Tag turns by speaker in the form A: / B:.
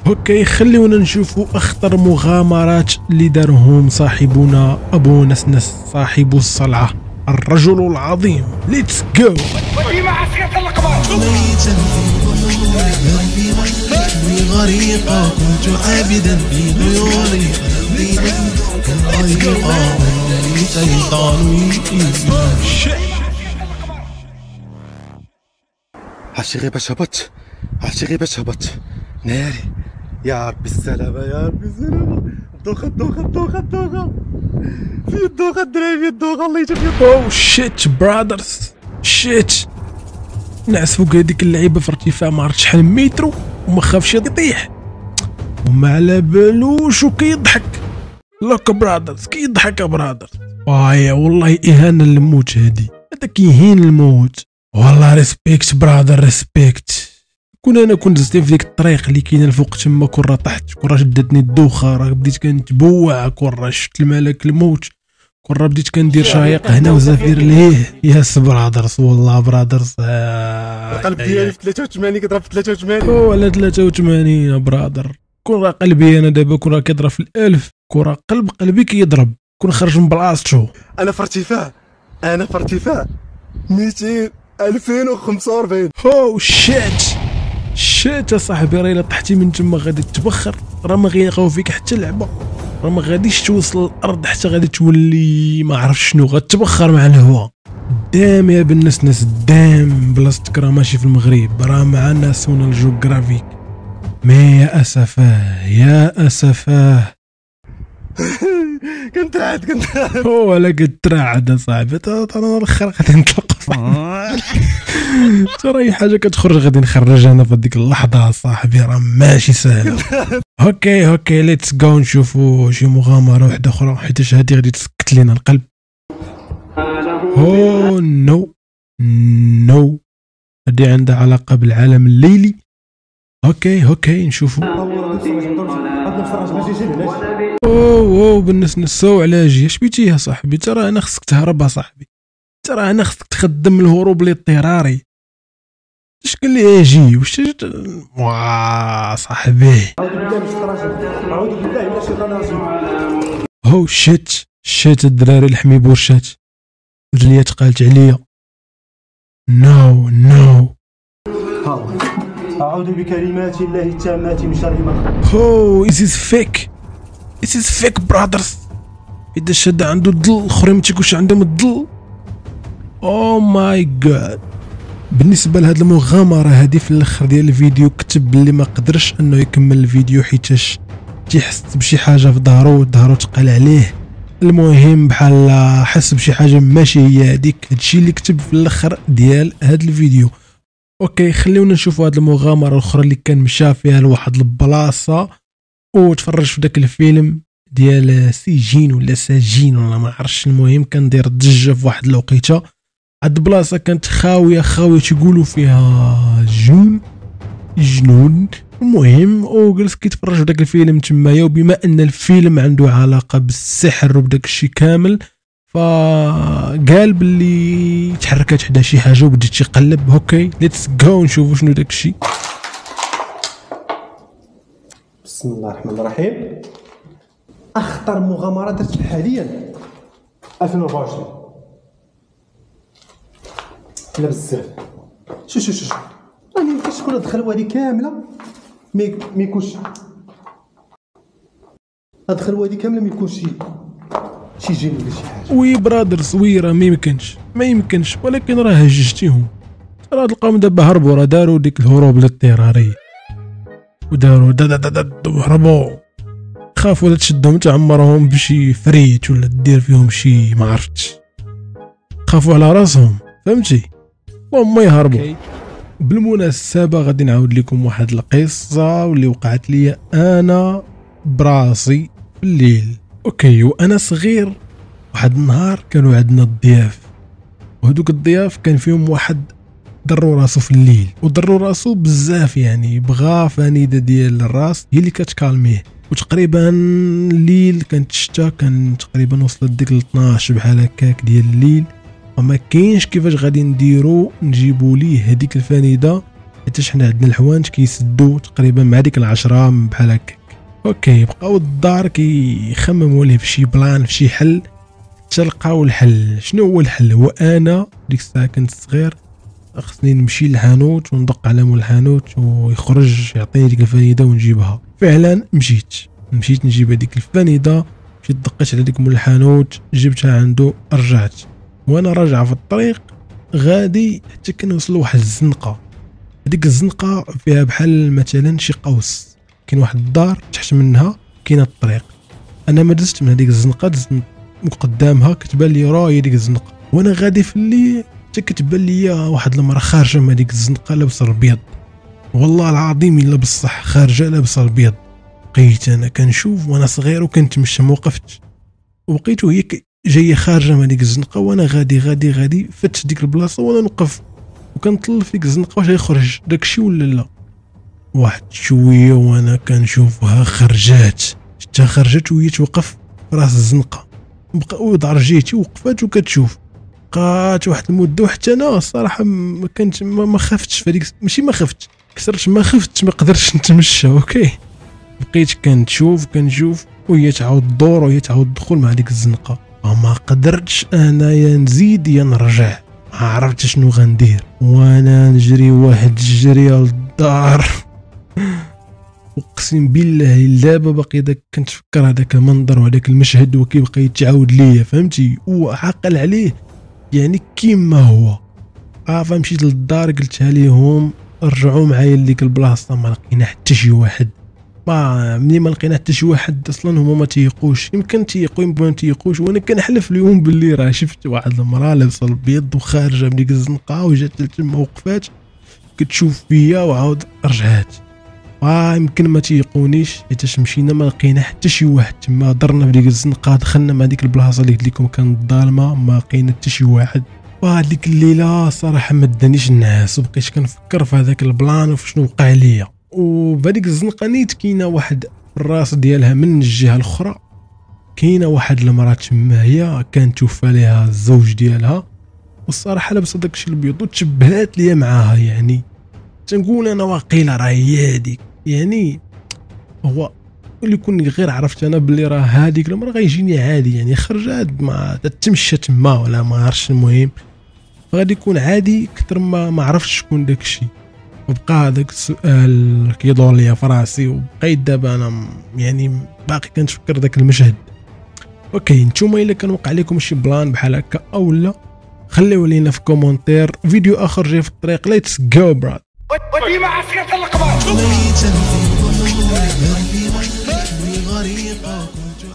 A: اوكي خليونا نشوفوا اخطر مغامرات اللي دارهم صاحبنا ابو نسنس صاحب الصلعه الرجل العظيم. ليتس جو.
B: وديما عافية القمر
C: غريقا كنت عابدا في ديوري غريقا شيطان
D: عالشي باش هبط عالشي باش هبط ناري يا ربي السلامة يا ربي السلامة. الدوخة في الدوخة الدراري في الدوخة الله يجيب
A: اوه شيت برادرز شيت. نعس فوق هذيك اللعيبه في ارتفاع ما عرفتش شحال مترو وما خافش يطيح وما على بالوش وكيضحك. لوك برادرز كيضحك برادرز. وايا والله اهانه للموت هادي. هذا كيهين الموت والله. ريسبكت برادر ريسبكت. انا كنت زدت في ديك الطريق اللي كاينه الفوق تما كون راه طحت كون راه شدتني الدوخه راه بديت كنتبوع كون راه شفت الملك الموت كون راه بديت كندير شايق هنا وزفير ليه. ياس برادرز والله برادرز.
D: القلب ديالي في 83 كيضرب في 83.
A: ولا 83 برادر. كون راه قلبي انا دابا كون راه كيضرب في 1000 كون راه قلبي كيضرب كون خرج من بلاصتو.
D: انا في ارتفاع 200 2045.
A: هو شات يا صاحبي. راه الا طحتي من تما غادي تبخر راه ما غيلقاو فيك حتى لعبه راه ما غاديش توصل للارض حتى غادي تولي ما عرفت شنو غتبخر مع الهواء. دام يا بالنسنس دام بلاصتك راه ماشي في المغرب راه مع ناسيونال جيوغرافيك. مي يا اسفاه
D: كنت
A: ولا كترعد صاحبي. انا الاخر غادي نطلق ترى اي حاجه كتخرج غادي نخرجها انا في هذيك اللحظه صاحبي راه ماشي سهله. اوكي ليتس جو نشوفوا شي مغامره واحده اخرى حيت هذه غادي تسكت لينا القلب. اوه نو هذه عندها علاقه بالعالم الليلي. اوكي نشوفوا. اوه بالنسبه نساو على جي اش بيتيها صاحبي. ترى انا خصك تهرب صاحبي. ترى انا خصك تخدم الهروب الاضطراري. اش قال لي اجي واش صاحبي. هو شيت الدراري الحمي بورشات وجليات قالت عليا. نو
E: أعوذ بكلمات الله التامات من شر ما خلق.
A: هو This is fake brothers. إذا شاد عنده الظل الآخرين ما تيكونش عندهم الظل. أو ماي جاد. بالنسبة لهاد المغامرة هادي في الآخر ديال الفيديو كتب بلي ما قدرش أنه يكمل الفيديو حيتاش تيحس بشي حاجة في ظهرو تقال عليه. المهم بحال حس بشي حاجة ماشي هي هاديك. هادشي اللي كتب في الآخر ديال هاد الفيديو. اوكي خليونا نشوفوا هاد المغامره الاخرى اللي كان مشى فيها لواحد البلاصه وتفرج في داك الفيلم ديال سجين ولا سجين ولا ما عرفتش. المهم كان داير ضجه في واحد الوقيته. هاد البلاصه كانت خاويه تيقولوا فيها جنون. المهم وجلس كيتفرج في داك الفيلم تمايا. وبما ان الفيلم عنده علاقه بالسحر وبداك الشيء كامل فقال باللي تحركت حدا شي حاجه وبديت تيقلب. اوكي ليتس جو نشوفوا شنو داك الشيء.
E: بسم الله الرحمن الرحيم. اخطر مغامره درت حاليا 2024. لا بزاف. شوف راني مابقيتش تكون هاد الخلوه هادي كامله ما يكونش هاد الخلوه هادي كامله ما يكونش شي جن ولا شي حاجه.
A: وي برادرز وي راه ما يمكنش ولكن راه هججتيهم. راه تلقاهم دابا هربوا راه داروا ديك الهروب الاضطراري وداروا هربوا. خافوا لا تشدهم تعمرهم بشي فريت ولا دير فيهم شي ما عرفتش. خافوا على راسهم فهمتي. المهم يهربوا. بالمناسبه غادي نعاود لكم واحد القصه واللي وقعت لي انا براسي في الليل. اوكي وانا صغير واحد النهار كانوا عندنا الضياف وهذوك الضياف كان فيهم واحد ضروا راسو في الليل وضروا راسو بزاف يعني بغى فانيده ديال الراس هي اللي كتكالميه. وتقريبا الليل كانت الشتا كان تقريبا وصلت ديك ل 12 بحال هكاك ديال الليل. وما كاينش كيفاش غادي نديرو نجيبوا ليه هذيك الفانيده حيت حنا عندنا الحوانت كيسدوا تقريبا مع ديك 10 بحال هكاك. اوكي بقاو الدار كيخمموا ليه فشي بلان فشي حل حتى لقاو الحل. شنو هو الحل؟ هو انا ديك الساعه كنت صغير خصني نمشي للحانوت وندق على مول الحانوت ويخرج يعطيني ديك الفانيده ونجيبها. فعلا مشيت نجيب هذيك الفانيده، مشيت دقيت على ديك مول الحانوت جبتها عنده رجعت. وانا راجع في الطريق غادي حتى كنوصل لواحد الزنقه. هذيك الزنقه فيها بحال مثلا شي قوس، كاين واحد الدار تحت منها كاينه الطريق. انا ما دزت من هذيك الزنقه، دزت من قدامها كتبان لي راهي ديك الزنقه. وانا غادي في الليل حتى كتبان لي واحد المراه خارجه من هذيك الزنقه لابسه الابيض، والله العظيم الا بصح خارجه لابسه الابيض. بقيت انا كنشوف وانا صغير وكنتمشى ما وقفتش، وبقيتو هي جايه خارجه من هذيك الزنقه وانا غادي فتش ديك البلاصه وانا نوقف وكنطل في ديك الزنقه واش غيخرج داكشي ولا لا. واحد شويه وانا كنشوفها خرجات، حتى خرجت وهي توقف في راس الزنقه. بقى رجيتي وقفات وكتشوف. بقات واحد المده وحتى انا الصراحه ما كنت ما خفتش في هذيك، ماشي ما خفتش كسرت، ما خفتش ما قدرتش نتمشى. اوكي بقيت كنشوف وهي تعاود الدور وهي تعاود الدخول مع ديك الزنقه. ما قدرتش انا يا نزيد يا نرجع، ما عرفت شنو غندير وانا نجري واحد الجريه للدار. اقسم بالله دابا باقي داك كنتفكر هذاك المنظر وهذاك المشهد وكيبقى يتعاود ليا، فهمتي؟ وعاقل عليه يعني كيما هو. فمشيت للدار قلتها ليهم رجعوا معايا لديك البلاصه. ما لقينا حتى شي واحد، ملي ما لقينا حتى شي واحد اصلا هما ما تيقوش، يمكن تيقوا يمكن ما تيقوش. وانا كنحلف لهم باللي راه شفت واحد المراه لابسه الابيض وخارجه من ديك الزنقه وجات تما وقفات كتشوف فيا وعاود رجعات. يمكن ما تيقونيش حيت مشينا ما لقينا حتى شي واحد تما. درنا في ديك الزنقه دخلنا مع ديك البلاصه اللي قلت لكم كانت ظالمه ما لقينا حتى شي واحد. هذيك الليله صراحه ما دانيش النعاس وبقيت كنفكر في هذاك البلان وشنو وقع ليا. وبهذيك الزنقه نيت كاينه واحد الراس ديالها من الجهه الاخرى كاينه واحد المراه تما هي كان توفى ليها الزوج ديالها، والصراحه لابسه داكشي الابيض وتشبهات ليا معاها. يعني تنقول انا واقيلا راه هي هذيك، يعني هو اللي كون غير عرفت انا باللي راه هذيك المراه غيجيني عادي، يعني خرجات ما تتمشى تما ولا ما عرفتش. المهم غادي يكون عادي كثر ما عرفتش شكون داكشي. وبقى هذاك السؤال كيدور ليا في راسي وبقيت دابا انا يعني باقي كنتفكر داك المشهد. اوكي نتوما الا كان وقع لكم شي بلان بحال هكا او لا خليو لينا في كومونتير. فيديو اخر جاي في الطريق. ليتس جو براد.
B: وديما عافية القمر
C: ميتا في ظهوري غريقة كنت